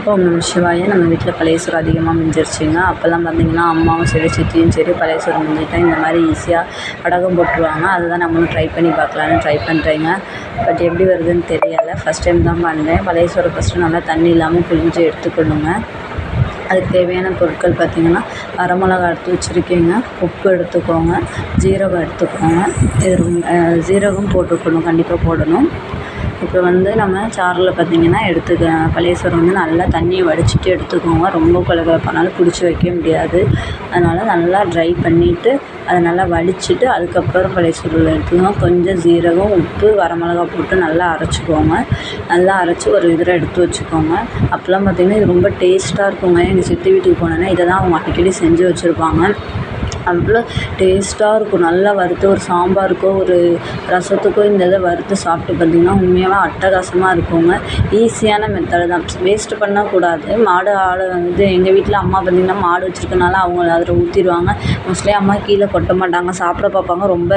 ஓம் நம சிவாய. நம்ம வீட்டில் பழைய சோறு அதிகமாக மிஞ்சிருச்சுங்க. அப்போல்லாம் பார்த்திங்கன்னா அம்மாவும் சரி சித்தியும் சரி பழைய சோறு மிஞ்சிட்டா இந்த மாதிரி ஈஸியாக வடகம் போட்டுருவாங்க. அதுதான் நம்மளும் ட்ரை பண்ணி பார்க்கலான்னு ட்ரை பண்ணுறேங்க. பட் எப்படி வருதுன்னு தெரியலை. ஃபஸ்ட் டைம் தான் பண்ணுறேன். பழைய சோறு ஃபஸ்ட்டு நல்லா தண்ணி இல்லாமல் பிழிஞ்சு எடுத்துக்கணுங்க. அதுக்கு தேவையான பொருட்கள் பார்த்திங்கன்னா வரமிளகா எடுத்து வச்சுருக்கேங்க, உப்பு எடுத்துக்கோங்க, ஜீரகம் எடுத்துக்கோங்க. இது ஜீரகம் போட்டுக்கணும், கண்டிப்பாக போடணும். இப்போ நம்ம சாறில் பார்த்திங்கன்னா பழைய சோறு நல்லா தண்ணியை வடிச்சிட்டு எடுத்துக்கோங்க. ரொம்ப கொலகொலப்பானாலும் பிடிச்சி வைக்க முடியாது. அதனால் நல்லா ட்ரை பண்ணிவிட்டு அதை நல்லா வடிச்சிட்டு அதுக்கப்புறம் பழைய சோறில் எடுத்துக்கோங்க. கொஞ்சம் ஜீரகம், உப்பு, வரமிளகா போட்டு நல்லா அரைச்சிக்கோங்க. நல்லா அரைச்சி ஒரு இதில் எடுத்து வச்சுக்கோங்க. அப்போல்லாம் பார்த்திங்கன்னா இது ரொம்ப டேஸ்ட்டாக இருக்குங்க. எங்கள் சித்தி வீட்டுக்கு போனேன்னா இதை தான் அவங்க அடிக்கடி செஞ்சு வச்சுருப்பாங்க. அவ்வளோ டேஸ்ட்டாக இருக்கும். நல்லா வறுத்து ஒரு சாம்பாருக்கோ ஒரு ரசத்துக்கோ இந்த இதை வறுத்து சாப்பிட்டு பார்த்திங்கன்னா உண்மையாகவே அட்டகாசமாக இருக்குங்க. ஈஸியான மெத்தடு தான். வேஸ்ட்டு பண்ணக்கூடாது. மாடு ஆடு எங்கள் வீட்டில் அம்மா பார்த்திங்கன்னா மாடு வச்சுருக்கனால அவங்க அதில் ஊற்றிடுவாங்க. மோஸ்ட்லி அம்மா கீழே கொட்ட மாட்டாங்க, சாப்பிட பார்ப்பாங்க. ரொம்ப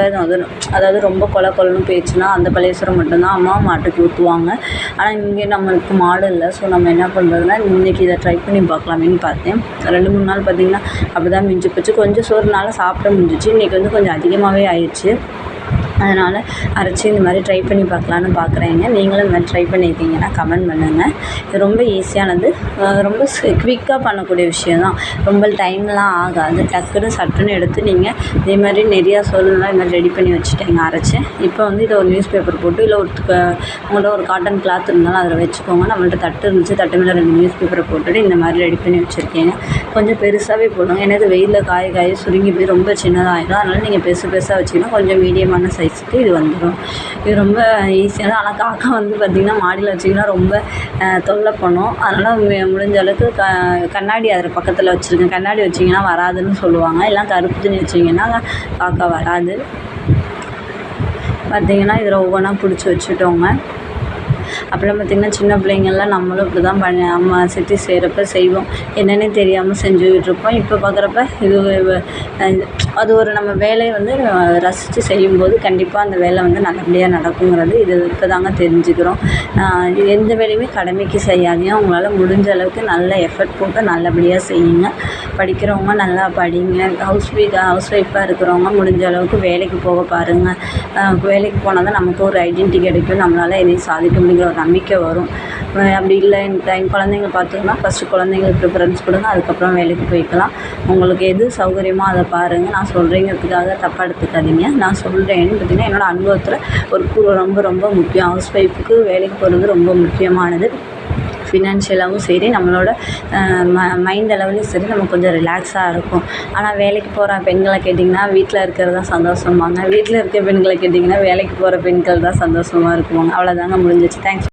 அதாவது ரொம்ப கொலன்னு போயிடுச்சுன்னா அந்த பழைய சோறு மட்டும்தான் அம்மா மாட்டுக்கு ஊற்றுவாங்க. ஆனால் இங்கே நம்மளுக்கு மாடு இல்லை. ஸோ நம்ம என்ன பண்ணுறதுன்னா இன்றைக்கி இதை ட்ரை பண்ணி பார்க்கலாமேன்னு பார்த்தேன். 2-3 நாள் பார்த்திங்கன்னா அப்படி தான் மிஞ்சி போச்சு. கொஞ்சம் சோறு சாப்பிட முடிஞ்சிச்சு. இன்றைக்கி கொஞ்சம் அதிகமாகவே ஆயிடுச்சு. அதனால் அரைச்சி இந்த மாதிரி ட்ரை பண்ணி பார்க்கலான்னு பார்க்குறேங்க. நீங்களும் இந்த மாதிரி ட்ரை பண்ணியிருக்கீங்கன்னா கமெண்ட் பண்ணுங்கள். இது ரொம்ப ஈஸியானது, ரொம்ப குவிக்காக பண்ணக்கூடிய விஷயம் தான். ரொம்ப டைம்லாம் ஆகாது. டக்குன்னு சட்டுன்னு எடுத்து நீங்கள் இதே மாதிரி நிறையா சோறுலாம் இந்த மாதிரி ரெடி பண்ணி வச்சுட்டேங்க அரைச்சேன். இப்போ இதை ஒரு நியூஸ் பேப்பர் போட்டு இல்லை உங்கள்கிட்ட ஒரு காட்டன் கிளாத் இருந்தாலும் அதில் வச்சுக்கோங்க. நம்மள்ட்ட தட்டு இருந்துச்சு, தட்டு மேலே 2 நியூஸ் பேப்பரை போட்டுட்டு இந்த மாதிரி ரெடி பண்ணி வச்சுருக்கேங்க. கொஞ்சம் பெருசாகவே போடுங்க. எனக்கு வெயிலில் காய சுருங்கி போய் ரொம்ப சின்னதாகிடும். அதனால் நீங்கள் பெருசாக வச்சிங்கன்னா கொஞ்சம் மீடியமான சைஸுக்கு இது வந்துடும். இது ரொம்ப ஈஸியாக தான். ஆனால் காக்கா பார்த்திங்கன்னா மாடியில் வச்சிங்கன்னா ரொம்ப தொல்லை பண்ணும். அதனால் முடிஞ்ச அளவுக்கு கண்ணாடி அதில் பக்கத்தில் வச்சுருக்கேன். கண்ணாடி வச்சிங்கன்னா வராதுன்னு சொல்லுவாங்க. எல்லாம் கருப்பு துணி வச்சிங்கன்னா காக்கா வராது. பார்த்திங்கன்னா இதில் ஒவ்வொன்றா பிடிச்சி வச்சுட்டோங்க. அப்போல்லாம் பார்த்திங்கன்னா சின்ன பிள்ளைங்கள்லாம் நம்மளும் இப்படி தான் அம்மா சித்தி செய்கிறப்ப செய்வோம். என்னென்னே தெரியாமல் செஞ்சுக்கிட்டுருப்போம். இப்போ பார்க்குறப்ப இது அது ஒரு நம்ம வேலையை ரசித்து செய்யும்போது கண்டிப்பாக அந்த வேலை நல்லபடியாக நடக்குங்கிறது இது இப்போ தாங்க தெரிஞ்சுக்கிறோம். எந்த வேலையுமே கடமைக்கு செய்யாதீங்க. உங்களால் முடிஞ்ச அளவுக்கு நல்ல எஃபர்ட் போட்டு நல்லபடியாக செய்யுங்க. படிக்கிறவங்க நல்லா படிங்க. ஹவுஸ் ஒய்ஃபாக இருக்கிறவங்க முடிஞ்ச அளவுக்கு வேலைக்கு போக பாருங்கள். வேலைக்கு போனால் தான் நமக்கு ஒரு ஐடென்டிட்டி கிடைக்கும். நம்மளால் எதையும் சாதிக்க முடியுங்கிற ஒரு நம்பிக்கை வரும். அப்படி இல்லை டைம் குழந்தைங்க பார்த்தீங்கன்னா ஃபஸ்ட்டு குழந்தைங்களுக்கு ப்ரிஃபரன்ஸ் கொடுங்க, அதுக்கப்புறம் வேலைக்கு போய்க்கலாம். உங்களுக்கு எது சௌகரியமோ அதை பாருங்கள். நான் சொல்கிறேங்கிறதுக்காக தப்பாக எடுத்துக்காதீங்க. நான் சொல்கிறேன்னு பார்த்திங்கன்னா என்னோடய அனுபவத்தில் ரொம்ப ரொம்ப முக்கியம். ஹவுஸ் ஒய்ஃபுக்கு வேலைக்கு போகிறது ரொம்ப முக்கியமானது. ஃபினான்ஷியலாகவும் சரி, நம்மளோட மைண்ட் அளவுலேயும் சரி, நம்ம கொஞ்சம் ரிலாக்ஸாக இருக்கும். ஆனால் வேலைக்கு போகிற பெண்களை கேட்டிங்கன்னா வீட்டில் இருக்கிறது தான் சந்தோஷமாங்க. வீட்டில் இருக்க பெண்களை கேட்டிங்கன்னா வேலைக்கு போகிற பெண்கள் தான் சந்தோஷமாக இருக்குவாங்க. அவ்வளோதாங்க, முடிஞ்சிச்சு. தேங்க்ஸ்.